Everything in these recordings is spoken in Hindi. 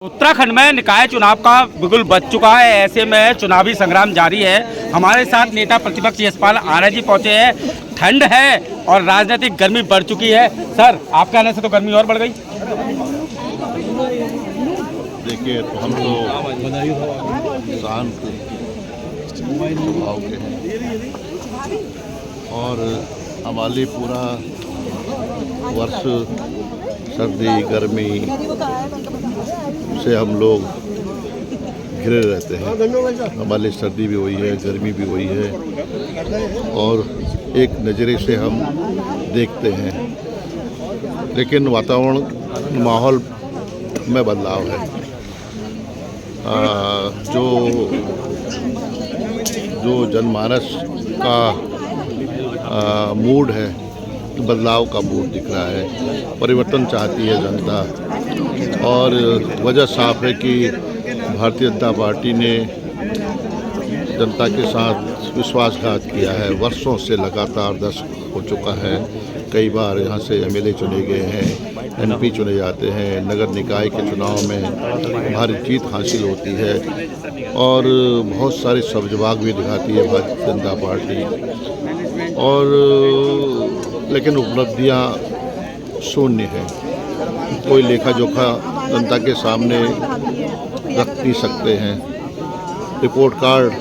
उत्तराखंड में निकाय चुनाव का बिगुल बज चुका है। ऐसे में चुनावी संग्राम जारी है। हमारे साथ नेता प्रतिपक्ष यशपाल आर्य जी पहुंचे हैं। ठंड है और राजनीतिक गर्मी बढ़ चुकी है। सर, आपके आने से तो गर्मी और बढ़ गई। देखिए, तो हम तो शांत स्वभाव के हैं और हमारे पूरा वर्ष सर्दी गर्मी से हम लोग घिरे रहते हैं। हमारे सर्दी भी हुई है, गर्मी भी हुई है और एक नज़रे से हम देखते हैं, लेकिन वातावरण माहौल में बदलाव है। जो जनमानस का मूड है, बदलाव का मूड दिख रहा है। परिवर्तन चाहती है जनता और वजह साफ है कि भारतीय जनता पार्टी ने जनता के साथ विश्वासघात किया है। वर्षों से लगातार 10 हो चुका है। कई बार यहाँ से एमएलए चुने गए हैं, एमपी चुने जाते हैं, नगर निकाय के चुनाव में भारी जीत हासिल होती है और बहुत सारे सब्जबाग भी दिखाती है भारतीय जनता पार्टी और लेकिन उपलब्धियाँ शून्य है। कोई लेखा जोखा जनता के सामने रख नहीं सकते हैं। रिपोर्ट कार्ड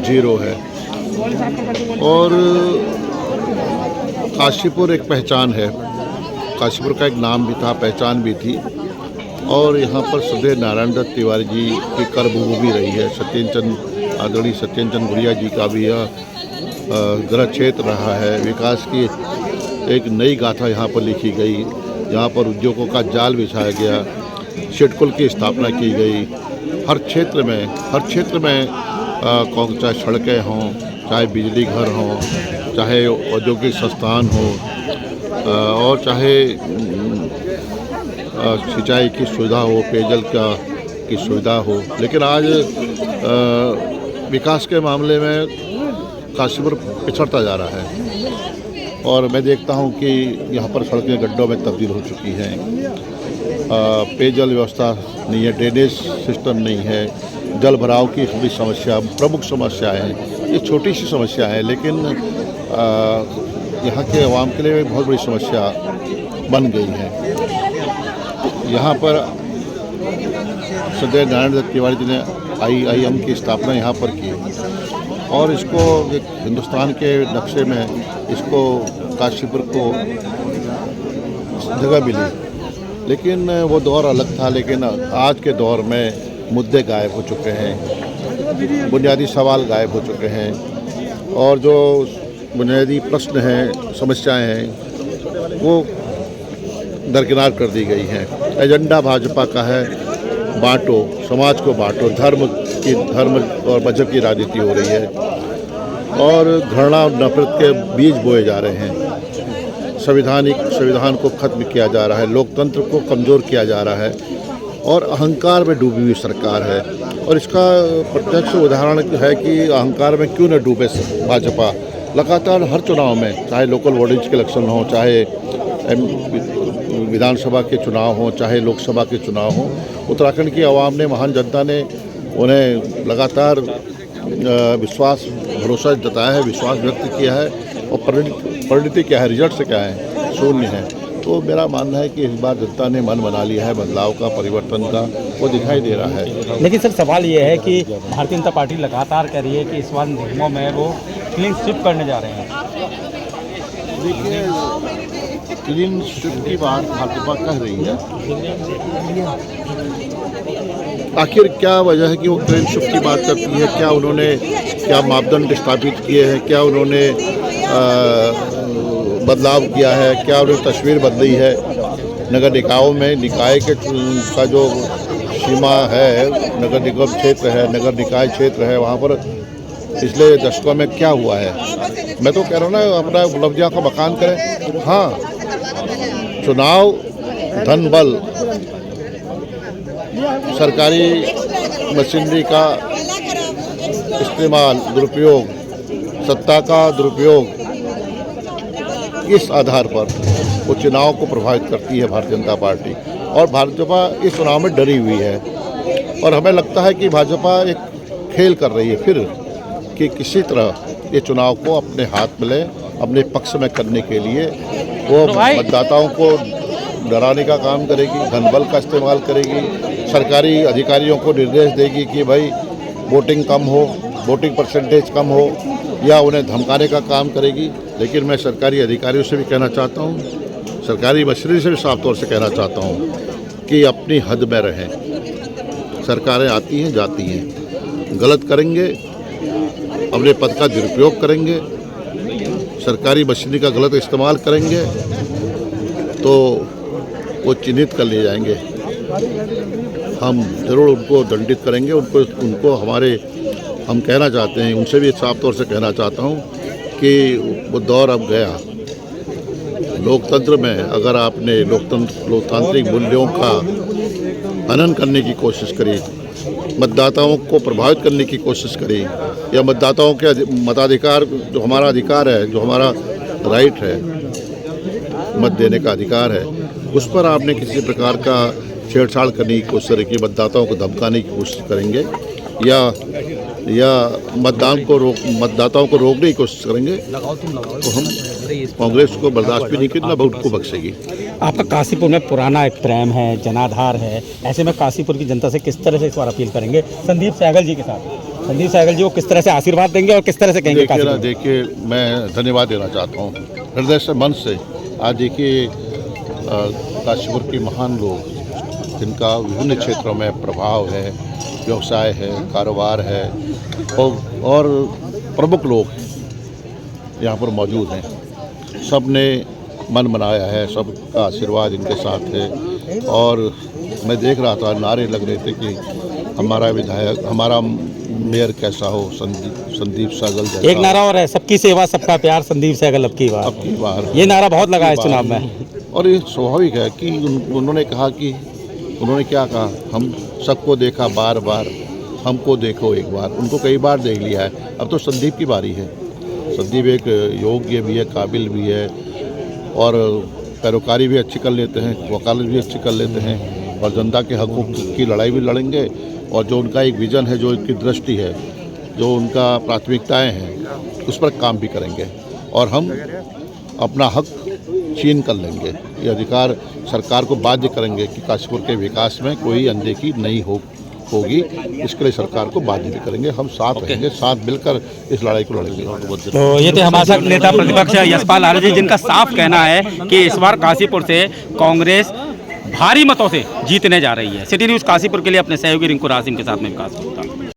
जीरो है और काशीपुर एक पहचान है। काशीपुर का एक नाम भी था, पहचान भी थी और यहाँ पर सदैव नारायण दत्त तिवारी जी की कर्मभूमि भी रही है। आदरणीय सत्येंद्र चंद्र भूरिया जी का भी यह गृह क्षेत्र रहा है। विकास की एक नई गाथा यहाँ पर लिखी गई। यहाँ पर उद्योगों का जाल बिछाया गया, सिडकुल की स्थापना की गई। हर क्षेत्र में चाहे सड़कें हों, चाहे बिजली घर हों, चाहे औद्योगिक संस्थान हो और चाहे सिंचाई की सुविधा हो, पेयजल की सुविधा हो, लेकिन आज विकास के मामले में काशीपुर पिछड़ता जा रहा है और मैं देखता हूं कि यहाँ पर सड़कें गड्ढों में तब्दील हो चुकी हैं। पेयजल व्यवस्था नहीं है, ड्रेनेज सिस्टम नहीं है, जल भराव की बड़ी समस्या, प्रमुख समस्या है। ये छोटी सी समस्या है लेकिन यहाँ के आवाम के लिए बहुत बड़ी समस्या बन गई है। यहाँ पर सदैव नारायण दत्त तिवारी जी ने IIM की स्थापना यहाँ पर की और इसको हिंदुस्तान के नक्शे में इसको काशीपुर को जगह मिली, लेकिन वो दौर अलग था। लेकिन आज के दौर में मुद्दे गायब हो चुके हैं, बुनियादी सवाल गायब हो चुके हैं और जो बुनियादी प्रश्न हैं, समस्याएं हैं, वो दरकिनार कर दी गई हैं। एजेंडा भाजपा का है बांटो, समाज को बांटो, धर्म और मजहब की राजनीति हो रही है और घृणा और नफरत के बीज बोए जा रहे हैं। संविधान को खत्म किया जा रहा है, लोकतंत्र को कमज़ोर किया जा रहा है और अहंकार में डूबी हुई सरकार है। और इसका प्रत्यक्ष उदाहरण है कि अहंकार में क्यों न डूबे भाजपा। लगातार हर चुनाव में, चाहे लोकल बॉडीज के इलेक्शन हो, चाहे विधानसभा के चुनाव हों, चाहे लोकसभा के चुनाव हों, उत्तराखंड की आवाम ने, महान जनता ने उन्हें लगातार भरोसा जताया है, विश्वास व्यक्त किया है और परिणति क्या है, रिजल्ट से क्या है, शून्य है। तो मेरा मानना है कि इस बार जनता ने मन बना लिया है बदलाव का, परिवर्तन का, वो दिखाई दे रहा है। लेकिन सर, सवाल ये है कि भारतीय जनता पार्टी लगातार कह रही है कि इस बार निगमों में वो क्लीन स्वीप करने जा रहे हैं। देखिए, क्लीन स्वीप की बात भाजपा कह रही है, आखिर क्या वजह है कि वो क्लीन स्वीप की बात करती है? क्या मापदंड स्थापित किए हैं? क्या उन्होंने बदलाव किया है? क्या उन्होंने तस्वीर बदली है? नगर निकायों में निकाय का जो सीमा है, नगर निगम क्षेत्र है, नगर निकाय क्षेत्र है, वहाँ पर पिछले दशकों में क्या हुआ है? मैं तो कह रहा हूँ ना, अपना उपलब्धियों का बखान करें। हाँ, चुनाव, धन बल, सरकारी मशीनरी का इस्तेमाल, दुरुपयोग, सत्ता का दुरुपयोग, इस आधार पर वो चुनाव को प्रभावित करती है भारतीय जनता पार्टी और भाजपा इस चुनाव में डरी हुई है और हमें लगता है कि भाजपा एक खेल कर रही है फिर कि किसी तरह ये चुनाव को अपने हाथ में ले, अपने पक्ष में करने के लिए वो मतदाताओं को डराने का काम करेगी, धनबल का इस्तेमाल करेगी, सरकारी अधिकारियों को निर्देश देगी कि भाई वोटिंग कम हो, वोटिंग परसेंटेज कम हो, या उन्हें धमकाने का काम करेगी। लेकिन मैं सरकारी अधिकारियों से भी कहना चाहता हूँ, सरकारी मशीनरी से भी साफ तौर से कहना चाहता हूँ कि अपनी हद में रहें। सरकारें आती हैं जाती हैं, गलत करेंगे, अपने पद का दुरुपयोग करेंगे, सरकारी मशीनरी का गलत इस्तेमाल करेंगे तो वो चिन्हित कर लिए जाएंगे। हम ज़रूर उनको दंडित करेंगे। उनको हम कहना चाहते हैं, उनसे भी साफ तौर से कहना चाहता हूँ कि वो दौर अब गया। लोकतंत्र में अगर आपने लोकतांत्रिक मूल्यों का हनन करने की कोशिश करी, मतदाताओं को प्रभावित करने की कोशिश करी, या मतदाताओं के मताधिकार जो हमारा अधिकार है, जो हमारा राइट है, मत देने का अधिकार है, उस पर आपने किसी प्रकार का छेड़छाड़ करने की कोशिश करेगी, मतदाताओं को धमकाने की कोशिश करेंगे या मतदाताओं को रोकने की कोशिश करेंगे तो हम कांग्रेस को बर्दाश्त भी नहीं करेंगे, वोट को बख्शेगी। आपका काशीपुर में पुराना एक प्रेम है, जनाधार है, ऐसे में काशीपुर की जनता से किस तरह से इस बार अपील करेंगे संदीप सहगल जी के साथ? संदीप सहगल जी को किस तरह से आशीर्वाद देंगे और किस तरह से कहेंगे? देखिए, मैं धन्यवाद देना चाहता हूँ हृदय से, मन से। आज देखिए काशीपुर के महान लोग जिनका विभिन्न क्षेत्रों में प्रभाव है, व्यवसाय है, कारोबार है और प्रमुख लोग यहाँ पर मौजूद हैं। सब ने मन बनाया है, सबका आशीर्वाद इनके साथ है। और मैं देख रहा था, नारे लग रहे थे कि हमारा विधायक, हमारा मेयर कैसा हो, संदीप सहगल जैसा। एक नारा और है, सबकी सेवा सबका प्यार, संदीप सहगल अब की बार। ये नारा बहुत लगा है इस चुनाव में। और ये स्वाभाविक है कि उन्होंने कहा कि उन्होंने क्या कहा, हम सबको देखा बार बार, हमको देखो एक बार। उनको कई बार देख लिया है, अब तो संदीप की बारी है। संदीप एक योग्य भी है, काबिल भी है और पैरोकारी भी अच्छी कर लेते हैं, वकालत भी अच्छी कर लेते हैं और जनता के हकूक़ की लड़ाई भी लड़ेंगे। और जो उनका एक विज़न है, जो उनकी दृष्टि है, जो उनका प्राथमिकताएं हैं, उस पर काम भी करेंगे और हम अपना हक छीन कर लेंगे। ये अधिकार सरकार को बाध्य करेंगे कि काशीपुर के विकास में कोई अनदेखी नहीं होगी। इसके लिए सरकार को बाध्य भी करेंगे। हम साथ रहेंगे, साथ मिलकर इस लड़ाई को लड़ेंगे। तो ये थे हमारे साथ नेता प्रतिपक्ष यशपाल आर्य जी, जिनका साफ कहना है कि इस बार काशीपुर से कांग्रेस भारी मतों से जीतने जा रही है। सिटी न्यूज़ काशीपुर के लिए अपने सहयोगी रिंकू रासिम के साथ में विकास होता।